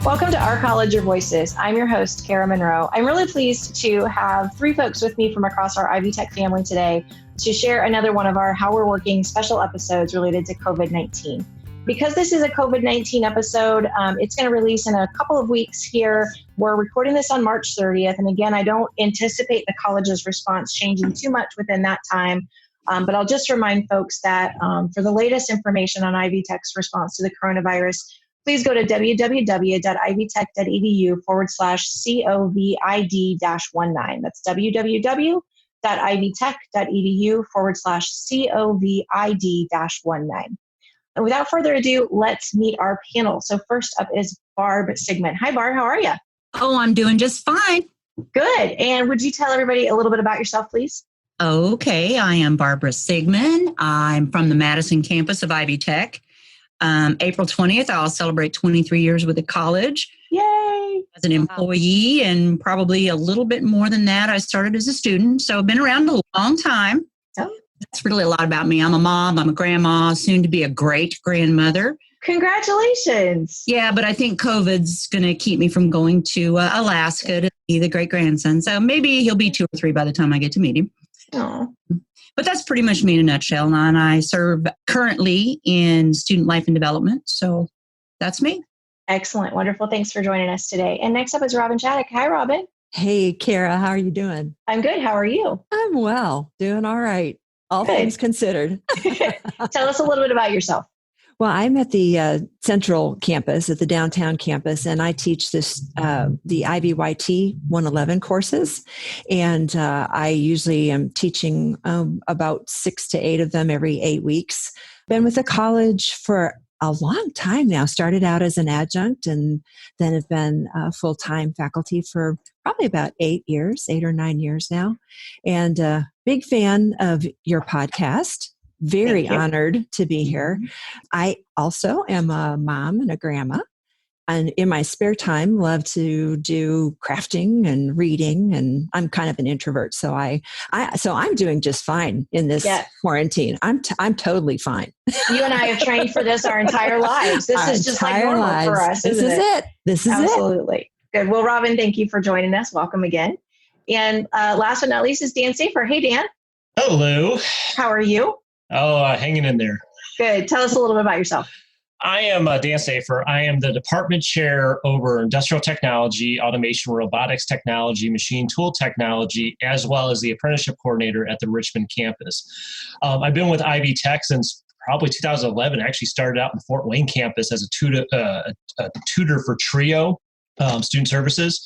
Welcome to Our College, Your Voices. I'm your host, Kara Monroe. I'm really pleased to have three folks with me from across our Ivy Tech family today to share another one of our How We're Working special episodes related to COVID-19. Because this is a COVID-19 episode, it's going to release in a couple of weeks here. We're recording this on March 30th. And again, I don't anticipate the college's response changing too much within that time. But I'll just remind folks that for the latest information on Ivy Tech's response to the coronavirus, please go to www.ivytech.edu/COVID-19. That's www.ivytech.edu/COVID-19. And without further ado, let's meet our panel. So first up is Barb Sigmund. Hi, Barb. How are you? Oh, I'm doing just fine. Good. And would you tell everybody a little bit about yourself, please? Okay. I am Barbara Sigmund. I'm from the Madison campus of Ivy Tech. April 20th, I'll celebrate 23 years with the college. Yay! As an employee, and probably a little bit more than that, I started as a student. So I've been around a long time. Oh. That's really a lot about me. I'm a mom, I'm a grandma, soon to be a great grandmother. Congratulations. Yeah, but I think COVID's going to keep me from going to Alaska to be the great grandson. So maybe he'll be 2 or 3 by the time I get to meet him. Oh. But that's pretty much me in a nutshell. And I serve currently in student life and development. So that's me. Excellent. Wonderful. Thanks for joining us today. And next up is Robin Chaddock. Hi, Robin. Hey, Kara. How are you doing? I'm good. How are you? I'm well. Doing all right. All Good. things considered. Tell us a little bit about yourself. Well, I'm at the Central campus, at the downtown campus, and I teach the IVYT 111 courses. And I usually am teaching about 6 to 8 of them every 8 weeks. Been with the college for a long time now. Started out as an adjunct and then have been full-time faculty for probably about 8 or 9 years now. And big fan of your podcast. Very honored to be here. I also am a mom and a grandma, and in my spare time love to do crafting and reading, and I'm kind of an introvert, so I'm doing just fine in this quarantine. I'm totally fine. You and I have trained for this our entire lives. This is just like normal for us, This isn't is it? This is Absolutely. Good. Well, Robin, thank you for joining us. Welcome again. And last but not least is Dan Safer. Hey, Dan. Hello. How are you? Oh, hanging in there. Good. Tell us a little bit about yourself. I am Dan Safer. I am the department chair over industrial technology, automation, robotics technology, machine tool technology, as well as the apprenticeship coordinator at the Richmond campus. I've been with Ivy Tech since probably 2011. I actually started out in the Fort Wayne campus as a tutor for TRIO student services.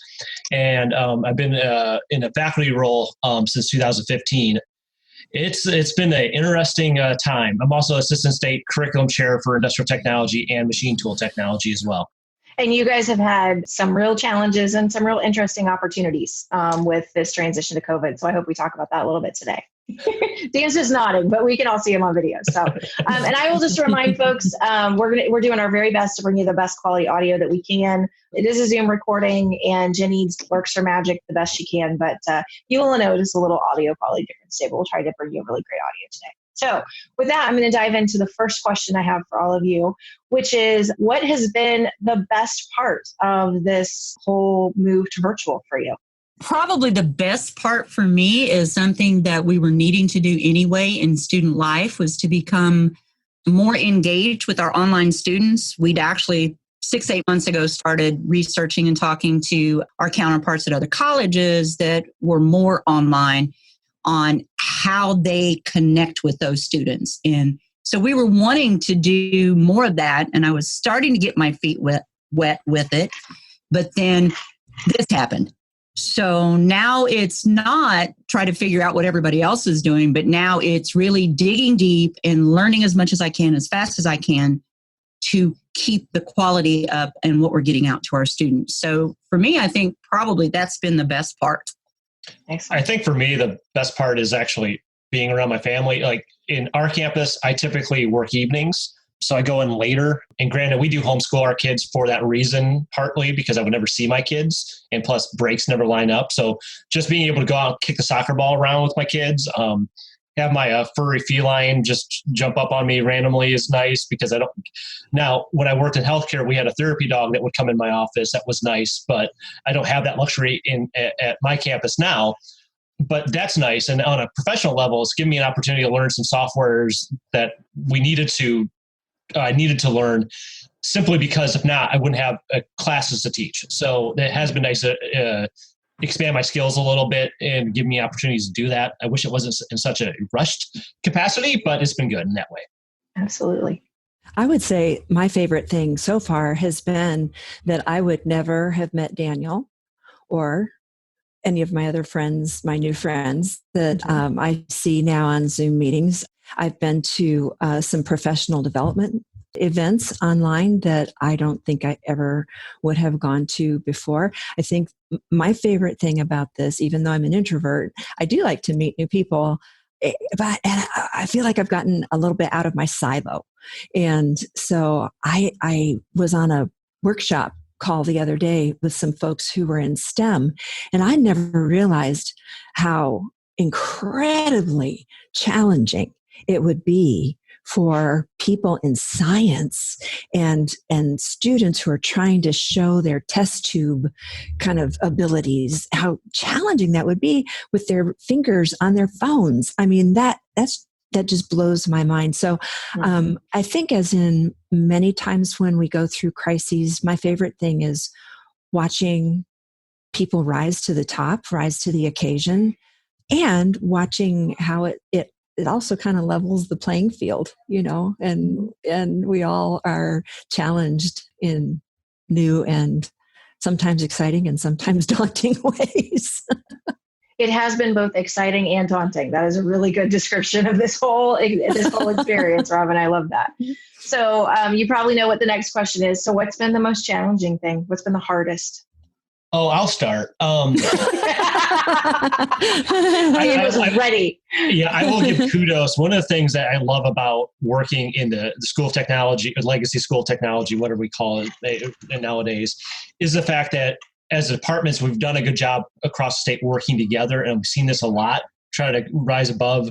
And I've been in a faculty role since 2015. It's been an interesting time. I'm also assistant state curriculum chair for industrial technology and machine tool technology as well. And you guys have had some real challenges and some real interesting opportunities with this transition to COVID. So I hope we talk about that a little bit today. Dan's just nodding, but we can all see him on video. So, and I will just remind folks, we're doing our very best to bring you the best quality audio that we can. It is a Zoom recording, and Jen Edds works her magic the best she can, but you will notice a little audio quality difference today, but we'll try to bring you a really great audio today. So with that, I'm going to dive into the first question I have for all of you, which is, what has been the best part of this whole move to virtual for you? Probably the best part for me is something that we were needing to do anyway in student life, was to become more engaged with our online students. We'd actually 6-8 months ago started researching and talking to our counterparts at other colleges that were more online on how they connect with those students. And so we were wanting to do more of that, and I was starting to get my feet wet with it, but then this happened. So now it's not try to figure out what everybody else is doing, but now it's really digging deep and learning as much as I can, as fast as I can, to keep the quality up and what we're getting out to our students. So for me, I think probably that's been the best part. Excellent. I think for me, the best part is actually being around my family. Like in our campus, I typically work evenings. So I go in later. And granted, we do homeschool our kids for that reason, partly because I would never see my kids. And plus breaks never line up. So just being able to go out and kick the soccer ball around with my kids have my furry feline just jump up on me randomly is nice because now when I worked in healthcare, we had a therapy dog that would come in my office. That was nice, but I don't have that luxury at my campus now. But that's nice. And on a professional level, it's given me an opportunity to learn some softwares that I needed to learn, simply because if not, I wouldn't have classes to teach. So it has been nice to expand my skills a little bit and give me opportunities to do that. I wish it wasn't in such a rushed capacity, but it's been good in that way. Absolutely. I would say my favorite thing so far has been that I would never have met Daniel or any of my other friends, my new friends that I see now on Zoom meetings. I've been to some professional development events online that I don't think I ever would have gone to before. I think my favorite thing about this, even though I'm an introvert, I do like to meet new people, but I feel like I've gotten a little bit out of my silo. And so I was on a workshop call the other day with some folks who were in STEM, and I never realized how incredibly challenging it would be for people in science and students who are trying to show their test tube kind of abilities, how challenging that would be with their fingers on their phones. I mean, that just blows my mind. So I think, as in many times when we go through crises, my favorite thing is watching people rise to the top, rise to the occasion, and watching how it also kind of levels the playing field, and we all are challenged in new and sometimes exciting and sometimes daunting ways. It has been both exciting and daunting. That is a really good description of this whole experience, Robin. I love that. So you probably know what the next question is. So what's been the most challenging thing? What's been the hardest? Oh, I'll start. I was ready. Yeah, I will give kudos. One of the things that I love about working in the School of Technology, or Legacy School of Technology, whatever we call it nowadays, is the fact that as departments, we've done a good job across the state working together, and we've seen this a lot, try to rise above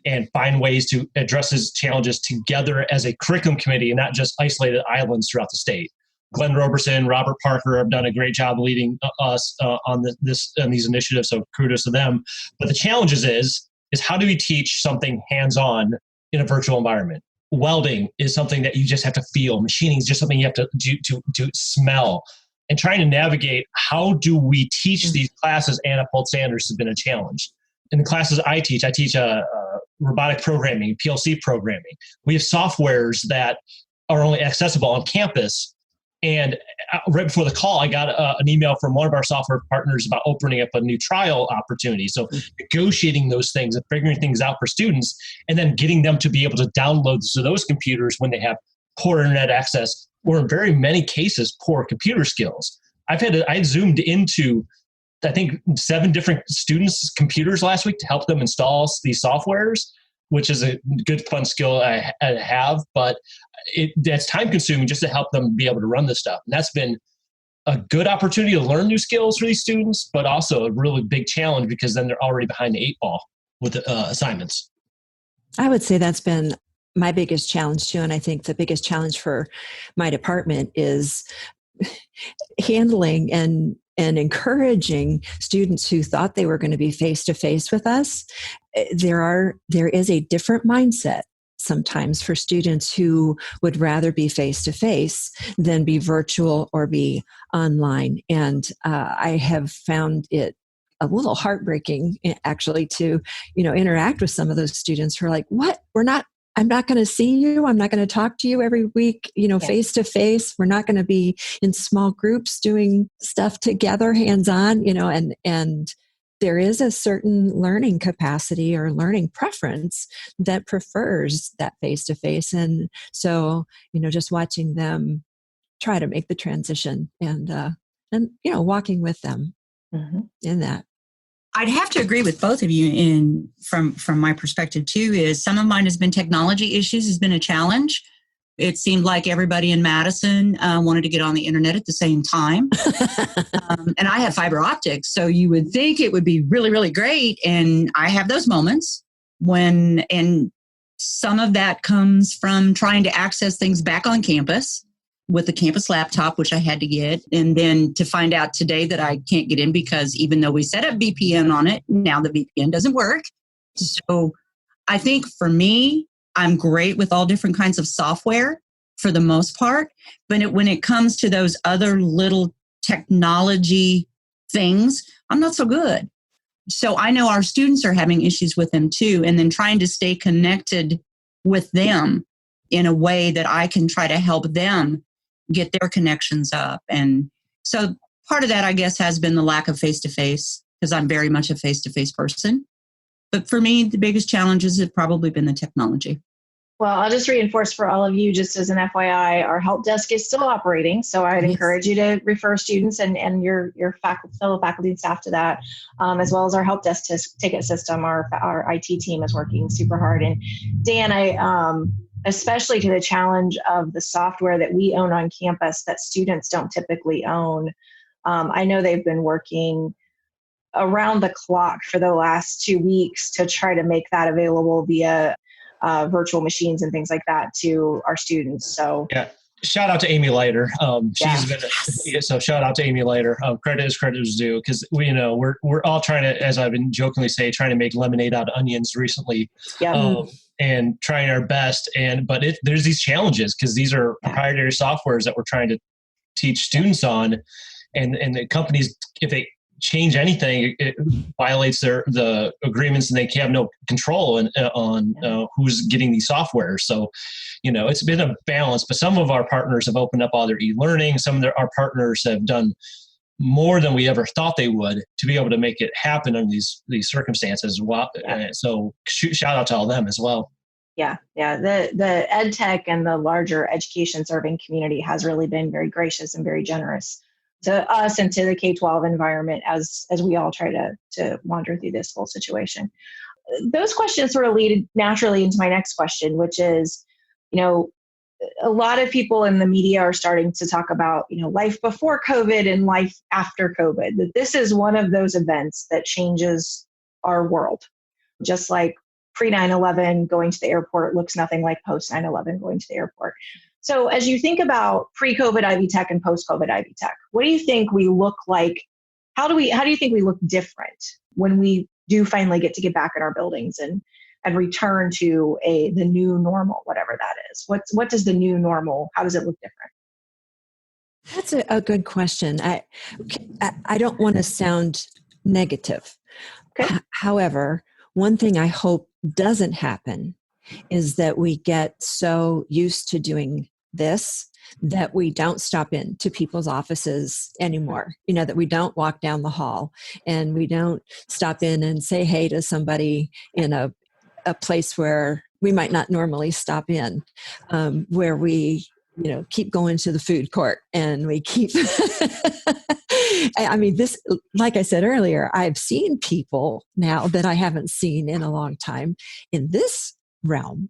and find ways to address these challenges together as a curriculum committee and not just isolated islands throughout the state. Glenn Roberson, Robert Parker have done a great job leading us on these initiatives, so kudos to them. But the challenge is how do we teach something hands-on in a virtual environment? Welding is something that you just have to feel. Machining is just something you have to smell. And trying to navigate how do we teach these classes and uphold standards has been a challenge. In the classes I teach robotic programming, PLC programming. We have softwares that are only accessible on campus. And right before the call, I got an email from one of our software partners about opening up a new trial opportunity. So negotiating those things and figuring things out for students, and then getting them to be able to download to those computers when they have poor internet access, or in very many cases, poor computer skills. I zoomed into, I think, 7 different students' computers last week to help them install these softwares, which is a good, fun skill I have, but that's time consuming just to help them be able to run this stuff. And that's been a good opportunity to learn new skills for these students, but also a really big challenge because then they're already behind the 8 ball with the assignments. I would say that's been my biggest challenge too. And I think the biggest challenge for my department is handling and encouraging students who thought they were going to be face-to-face with us. There is a different mindset sometimes for students who would rather be face-to-face than be virtual or be online. And I have found it a little heartbreaking actually to, interact with some of those students who are like, what? I'm not going to see you. I'm not going to talk to you every week, face to face. We're not going to be in small groups doing stuff together, hands-on, and there is a certain learning capacity or learning preference that prefers that face to face. And so, just watching them try to make the transition and walking with them in that. I'd have to agree with both of you from my perspective too, is some of mine has been technology issues, has been a challenge. It seemed like everybody in Madison wanted to get on the internet at the same time. And I have fiber optics, so you would think it would be really, really great. And I have those moments. and some of that comes from trying to access things back on campus with the campus laptop, which I had to get, and then to find out today that I can't get in because even though we set up VPN on it, now the VPN doesn't work. So I think for me, I'm great with all different kinds of software for the most part, but when it comes to those other little technology things, I'm not so good. So I know our students are having issues with them too, and then trying to stay connected with them in a way that I can try to help them get their connections up. And so part of that, I guess, has been the lack of face-to-face, because I'm very much a face-to-face person. But for me, the biggest challenges have probably been the technology. Well, I'll just reinforce for all of you, just as an FYI, our help desk is still operating. So I'd encourage you to refer students and your fellow faculty and staff to that, as well as our help desk ticket system. Our IT team is working super hard. And Dan, especially to the challenge of the software that we own on campus that students don't typically own. I know they've been working around the clock for the last 2 weeks to try to make that available via virtual machines and things like that to our students. So yeah, shout out to Amy Leiter. So shout out to Amy Leiter. Credit is due, because we're all trying to, as I've been jokingly trying to make lemonade out of onions recently, and trying our best. But there's these challenges because these are proprietary softwares that we're trying to teach students on, and the companies, if they change anything, it violates the agreements, and they have no control on who's getting these softwares. So, it's been a balance, but some of our partners have opened up all their e-learning. Some of our partners have done more than we ever thought they would to be able to make it happen under these circumstances. So shout out to all them as well. Yeah. The ed tech and the larger education serving community has really been very gracious and very generous to us and to the K-12 environment as we all try to wander through this whole situation. Those questions sort of lead naturally into my next question, which is, a lot of people in the media are starting to talk about, life before COVID and life after COVID, that this is one of those events that changes our world. Just like pre 9/11 going to the airport looks nothing like post 9/11 going to the airport. So as you think about pre-COVID Ivy Tech and post-COVID Ivy Tech, what do you think we look like? How do you think we look different when we do finally get back in our buildings and return to the new normal, whatever that is? What does the new normal, how does it look different? That's a good question. I don't want to sound negative. Okay. However, one thing I hope doesn't happen is that we get so used to doing this that we don't stop in to people's offices anymore. That we don't walk down the hall and we don't stop in and say hey to somebody in a place where we might not normally stop in, where we keep going to the food court and we keep this, like I said earlier, I've seen people now that I haven't seen in a long time in this realm.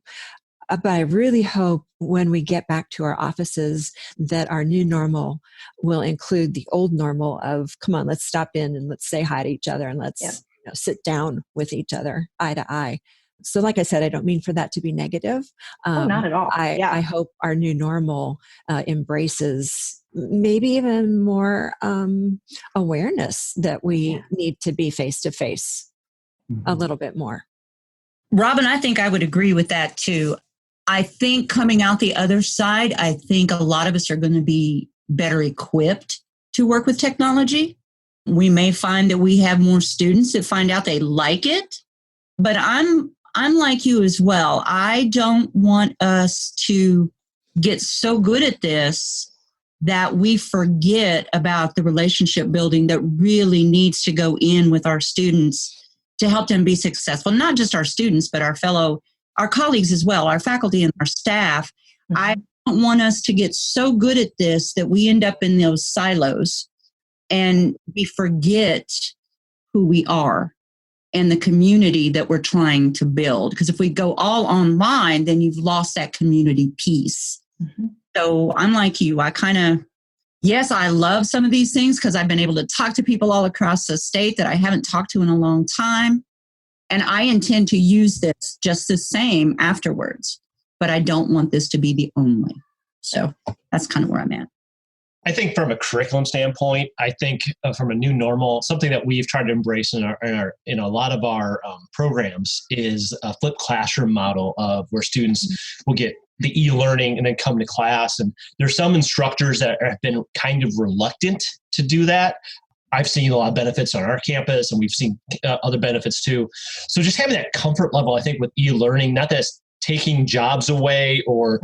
But I really hope when we get back to our offices that our new normal will include the old normal of, come on, let's stop in and let's say hi to each other and let's sit down with each other eye to eye. So like I said, I don't mean for that to be negative. Not at all. I hope our new normal embraces maybe even more awareness that we need to be face-to-face a little bit more. Robin, I think I would agree with that too. I think coming out the other side, I think a lot of us are going to be better equipped to work with technology. We may find that we have more students that find out they like it, but I'm like you as well. I don't want us to get so good at this that we forget about the relationship building that really needs to go in with our students to help them be successful. Not just our students, but our colleagues as well, our faculty and our staff. Mm-hmm. I don't want us to get so good at this that we end up in those silos and we forget who we are and the community that we're trying to build. Because if we go all online, then you've lost that community piece. Mm-hmm. So I'm like you. Yes, I love some of these things because I've been able to talk to people all across the state that I haven't talked to in a long time. And I intend to use this just the same afterwards, but I don't want this to be the only. So that's kind of where I'm at. I think from a curriculum standpoint, I think from a new normal, something that we've tried to embrace in a lot of our programs is a flipped classroom model of where students will get the e-learning and then come to class. And there's some instructors that have been kind of reluctant to do that. I've seen a lot of benefits on our campus, and we've seen other benefits too. So just having that comfort level, I think, with e-learning, not that it's taking jobs away or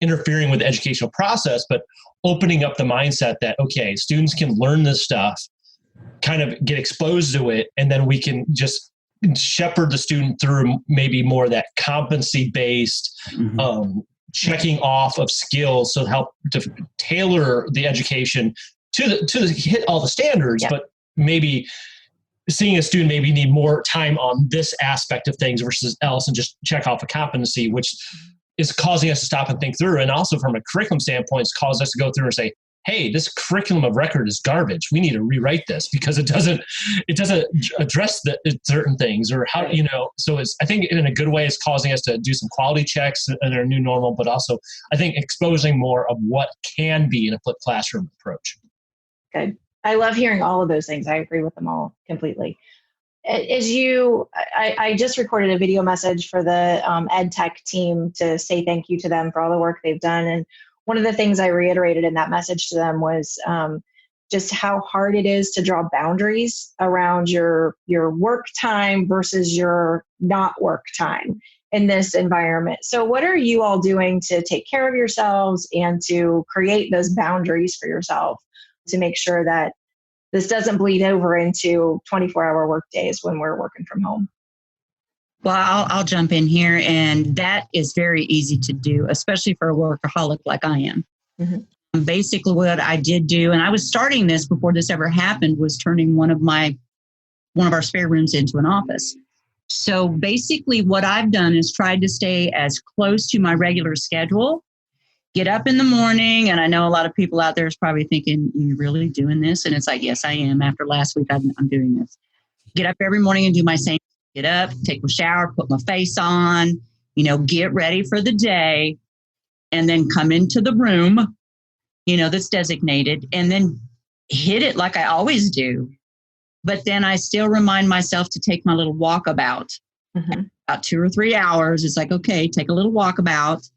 interfering with the educational process, but opening up the mindset that, okay, students can learn this stuff, kind of get exposed to it, and then we can just shepherd the student through maybe more of that competency-based checking off of skills, so help to tailor the education to hit all the standards, but maybe seeing a student maybe need more time on this aspect of things versus else, and just check off a competency, which is causing us to stop and think through. And also from a curriculum standpoint, it's caused us to go through and say, hey, this curriculum of record is garbage. We need to rewrite this because it doesn't address certain things, or how, so it's, I think in a good way, it's causing us to do some quality checks in our new normal, but also I think exposing more of what can be in a flipped classroom approach. Good. I love hearing all of those things. I agree with them all completely. I just recorded a video message for the ed tech team to say thank you to them for all the work they've done. And one of the things I reiterated in that message to them was just how hard it is to draw boundaries around your work time versus your not work time in this environment. So what are you all doing to take care of yourselves and to create those boundaries for yourself to make sure that this doesn't bleed over into 24-hour work days when we're working from home? Well, I'll jump in here, and that is very easy to do, especially for a workaholic like I am. Mm-hmm. Basically, what I did do, and I was starting this before this ever happened, was turning one of our spare rooms into an office. So basically, what I've done is tried to stay as close to my regular schedule. Get up in the morning, and I know a lot of people out there is probably thinking, "You really doing this?" And it's like, yes, I am. After last week, I'm doing this. Get up every morning and do my same. Get up, take a shower, put my face on, get ready for the day, and then come into the room, that's designated, and then hit it like I always do. But then I still remind myself to take my little walkabout. About 2 or 3 hours. It's like, okay, take a little walkabout.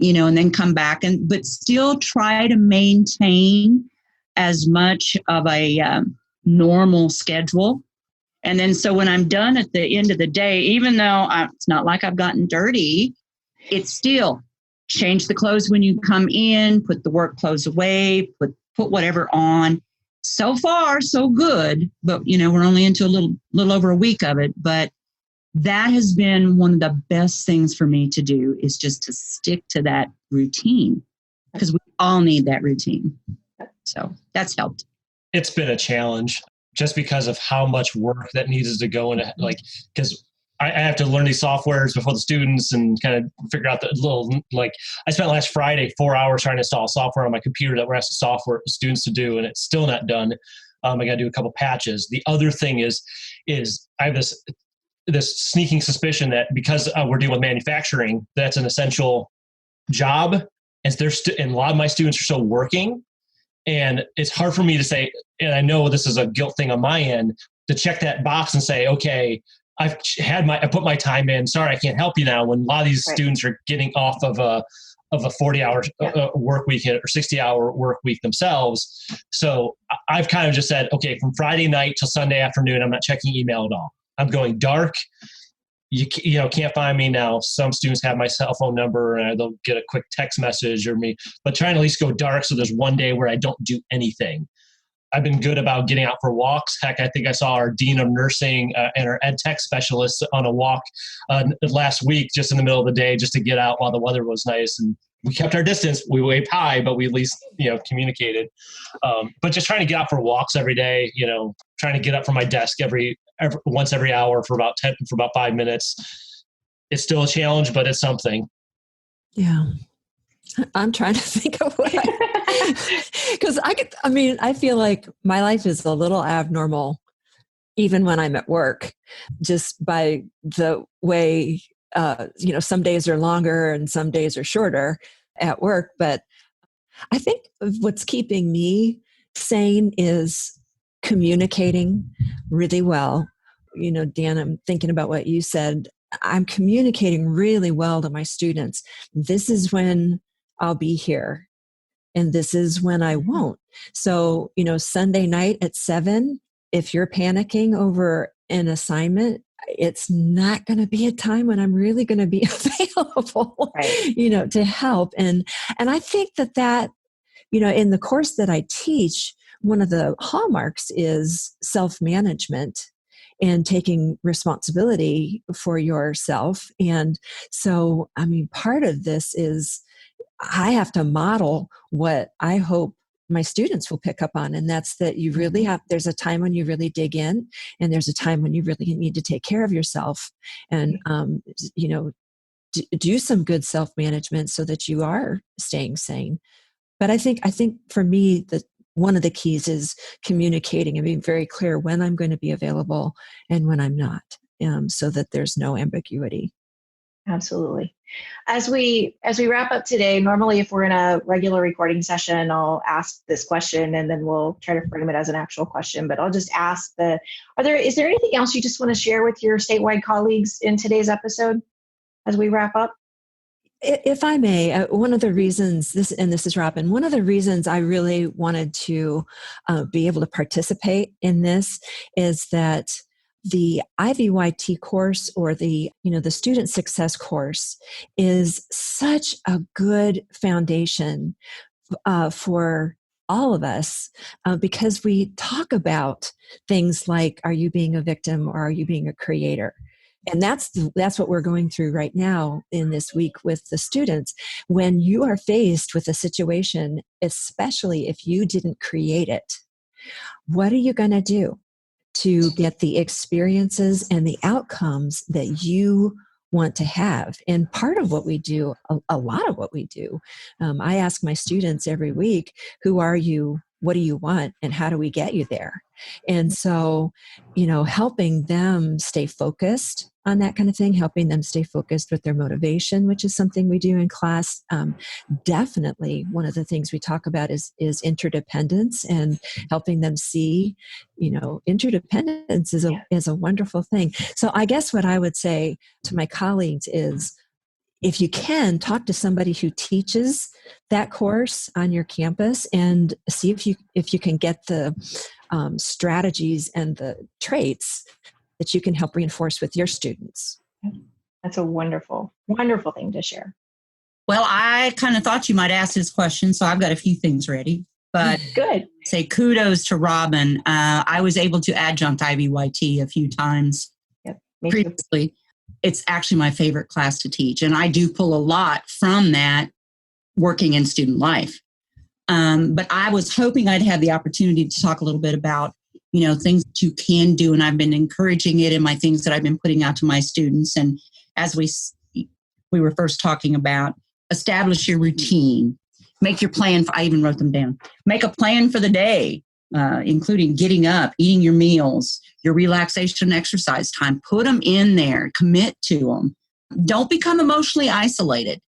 And then come back, but still try to maintain as much of a normal schedule. And then so when I'm done at the end of the day, even though it's not like I've gotten dirty, it's still change the clothes when you come in, put the work clothes away, put whatever on. So far, so good. But, we're only into a little over a week of it. But that has been one of the best things for me to do, is just to stick to that routine, because we all need that routine. So that's helped. It's been a challenge just because of how much work that needs to go into, because I have to learn these softwares before the students and kind of figure out the little, I spent last Friday 4 hours trying to install software on my computer that we're asking students to do, and it's still not done. I got to do a couple patches. The other thing is I have this sneaking suspicion that because we're dealing with manufacturing, that's an essential job, and and a lot of my students are still working, and it's hard for me to say, and I know this is a guilt thing on my end, to check that box and say, okay, I put my time in. Sorry, I can't help you now. When a lot of these students are getting off of a 40-hour work week or 60-hour work week themselves. So I've kind of just said, okay, from Friday night till Sunday afternoon, I'm not checking email at all. I'm going dark. You can't find me now. Some students have my cell phone number, and they'll get a quick text message or me, but trying to at least go dark. So there's one day where I don't do anything. I've been good about getting out for walks. Heck, I think I saw our dean of nursing and our ed tech specialists on a walk last week, just in the middle of the day, just to get out while the weather was nice. And we kept our distance. We waved high, but we at least, communicated. But just trying to get out for walks every day, trying to get up from my desk once every hour for about 5 minutes. It's still a challenge, but it's something. Yeah. I'm trying to think of what because I feel like my life is a little abnormal even when I'm at work, just by the way, some days are longer and some days are shorter at work. But I think what's keeping me sane is communicating really well. Dan, I'm thinking about what you said. I'm communicating really well to my students. This is when I'll be here, and this is when I won't. So, Sunday night at 7, if you're panicking over an assignment, it's not going to be a time when I'm really going to be available, right. To help. And I think that, in the course that I teach, one of the hallmarks is self-management and taking responsibility for yourself. And so, part of this is I have to model what I hope my students will pick up on. And that's that you really there's a time when you really dig in, and there's a time when you really need to take care of yourself and, do some good self-management so that you are staying sane. But I think for me, one of the keys is communicating and being very clear when I'm going to be available and when I'm not, so that there's no ambiguity. Absolutely. As we wrap up today, normally if we're in a regular recording session, I'll ask this question and then we'll try to frame it as an actual question. But I'll just ask is there anything else you just want to share with your statewide colleagues in today's episode as we wrap up? If I may, one of the reasons this is Robin, one of the reasons I really wanted to be able to participate in this is that the IVYT course, or the student success course, is such a good foundation for all of us, because we talk about things like, are you being a victim or are you being a creator? And that's what we're going through right now in this week with the students. When you are faced with a situation, especially if you didn't create it, what are you going to do to get the experiences and the outcomes that you want to have? And part of what we do, a lot of what we do, I ask my students every week, who are you? What do you want? And how do we get you there? And so, helping them stay focused on that kind of thing, helping them stay focused with their motivation, which is something we do in class. Definitely one of the things we talk about is interdependence, and helping them see, interdependence is a wonderful thing. So I guess what I would say to my colleagues is, if you can, talk to somebody who teaches that course on your campus and see if you can get the strategies and the traits that you can help reinforce with your students. That's a wonderful, wonderful thing to share. Well, I kind of thought you might ask this question, so I've got a few things ready. But good. Say kudos to Robin. I was able to adjunct IVYT a few times previously. Too. It's actually my favorite class to teach. And I do pull a lot from that working in student life. But I was hoping I'd have the opportunity to talk a little bit about, things that you can do. And I've been encouraging it in my things that I've been putting out to my students. And as we were first talking about, establish your routine, make your plan. I even wrote them down. Make a plan for the day, including getting up, eating your meals, your relaxation and exercise time. Put them in there. Commit to them. Don't become emotionally isolated.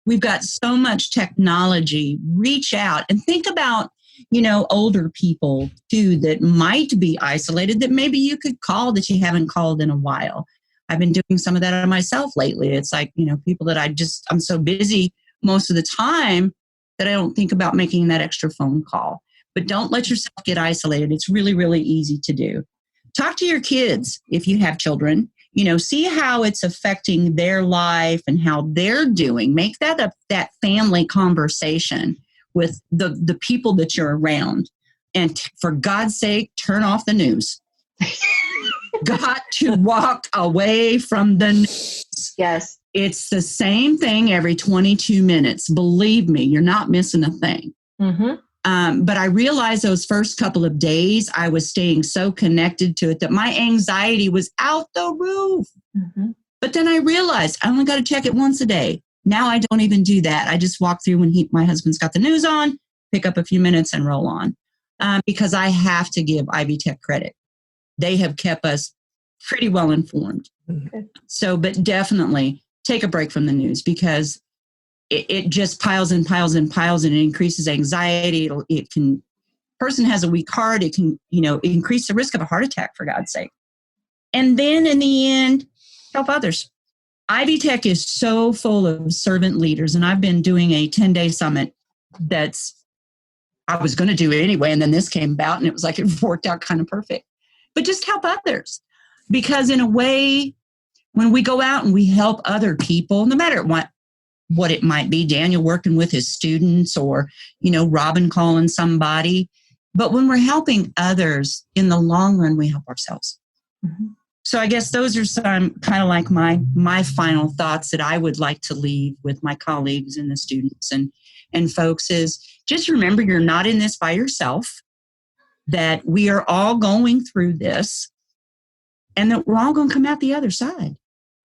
We've got so much technology. Reach out and think about, older people too that might be isolated, that maybe you could call that you haven't called in a while. I've been doing some of that on myself lately. It's like, people that I'm so busy most of the time that I don't think about making that extra phone call. But don't let yourself get isolated. It's really, really easy to do. Talk to your kids if you have children. See how it's affecting their life and how they're doing. Make that that family conversation with the people that you're around. And for God's sake, turn off the news. Got to walk away from the news. Yes. It's the same thing every 22 minutes. Believe me, you're not missing a thing. Mm-hmm. But I realized those first couple of days, I was staying so connected to it that my anxiety was out the roof. Mm-hmm. But then I realized I only got to check it once a day. Now I don't even do that. I just walk through when my husband's got the news on, pick up a few minutes and roll on. Because I have to give Ivy Tech credit. they have kept us pretty well informed. Mm-hmm. So, but definitely take a break from the news, because it just piles and piles and piles, and it increases anxiety. Person has a weak heart. It can, increase the risk of a heart attack, for God's sake. And then in the end, help others. Ivy Tech is so full of servant leaders, and I've been doing a 10-day summit I was going to do it anyway, and then this came about, and it was like it worked out kind of perfect. But just help others, because in a way, when we go out and we help other people, no matter what it might be, Daniel working with his students, or Robin calling somebody, but when we're helping others, in the long run, we help ourselves. Mm-hmm. So I guess those are some kind of like my final thoughts that I would like to leave with my colleagues and the students and folks is just remember, you're not in this by yourself, that we are all going through this, and that we're all going to come out the other side,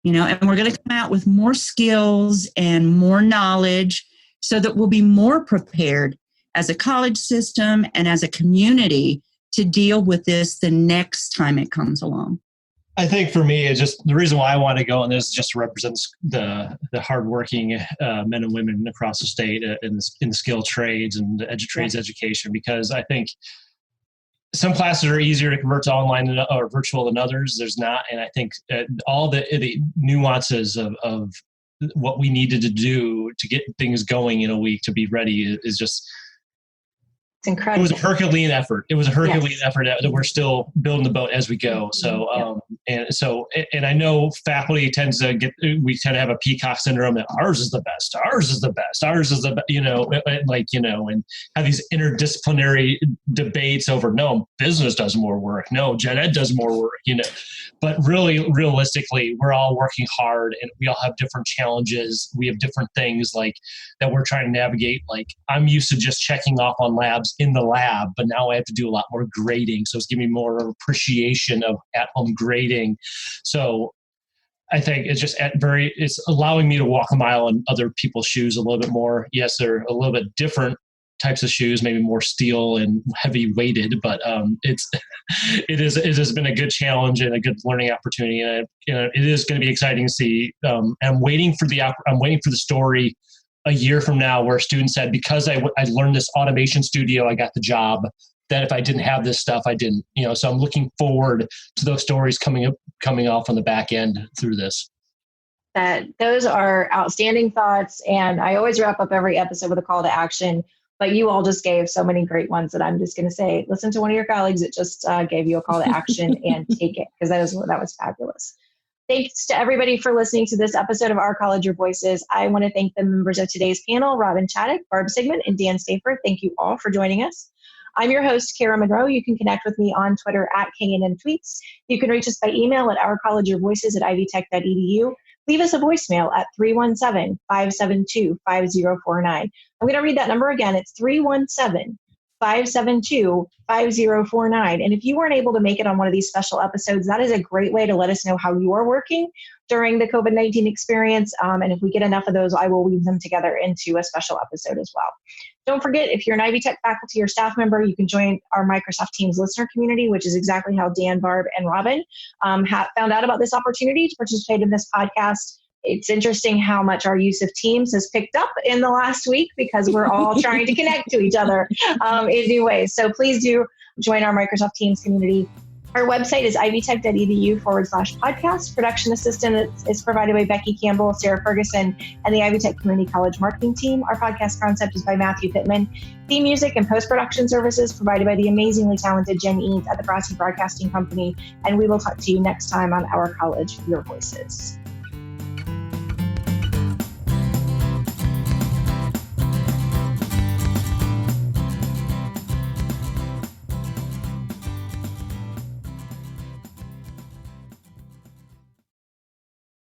and we're going to come out with more skills and more knowledge, so that we'll be more prepared as a college system and as a community to deal with this the next time it comes along. I think for me, it's just the reason why I want to go on this just represents the hardworking men and women across the state in the skilled trades and the trades education, because I think some classes are easier to convert to online or virtual than others. There's not. And I think all the nuances of what we needed to do to get things going in a week to be ready is just, it's incredible. It was a Herculean effort. Effort that we're still building the boat as we go. So, and I know faculty tends to to have a peacock syndrome that ours is the best, and have these interdisciplinary debates over, no, business does more work. No, Jen Ed does more work, but really realistically, we're all working hard, and we all have different challenges. We have different things like that we're trying to navigate. Like, I'm used to just checking off on labs in the lab, but now I have to do a lot more grading. So it's giving me more appreciation of at-home grading. So I think it's just it's allowing me to walk a mile in other people's shoes a little bit more. Yes, they're a little bit different types of shoes, maybe more steel and heavy weighted, but it has been a good challenge and a good learning opportunity. And it is going to be exciting to see. I'm waiting for the story a year from now where a student said, because I learned this automation studio, I got the job, that if I didn't have this stuff, I didn't, so I'm looking forward to those stories coming off on the back end through this. Those are outstanding thoughts. And I always wrap up every episode with a call to action, but you all just gave so many great ones that I'm just going to say, listen to one of your colleagues that just gave you a call to action and take it, because that was fabulous. Thanks to everybody for listening to this episode of Our College, Your Voices. I want to thank the members of today's panel, Robin Chaddock, Barb Sigmund, and Dan Stafford. Thank you all for joining us. I'm your host, Kara Monroe. You can connect with me on Twitter at KNN Tweets. You can reach us by email at ourcollegeyourvoices@ivytech.edu. Leave us a voicemail at 317-572-5049. I'm going to read that number again. It's 317-572-5049. And if you weren't able to make it on one of these special episodes, that is a great way to let us know how you are working during the COVID-19 experience. And if we get enough of those, I will weave them together into a special episode as well. Don't forget, if you're an Ivy Tech faculty or staff member, you can join our Microsoft Teams listener community, which is exactly how Dan, Barb, and Robin found out about this opportunity to participate in this podcast. It's interesting how much our use of Teams has picked up in the last week, because we're all trying to connect to each other in new ways. So please do join our Microsoft Teams community. Our website is ivytech.edu/podcast. Production assistance is provided by Becky Campbell, Sarah Ferguson, and the Ivy Tech Community College marketing team. Our podcast concept is by Matthew Pittman. Theme music and post-production services provided by the amazingly talented Jen Edds at the Brassy Broadcasting Company. And we will talk to you next time on Our College, Your Voices.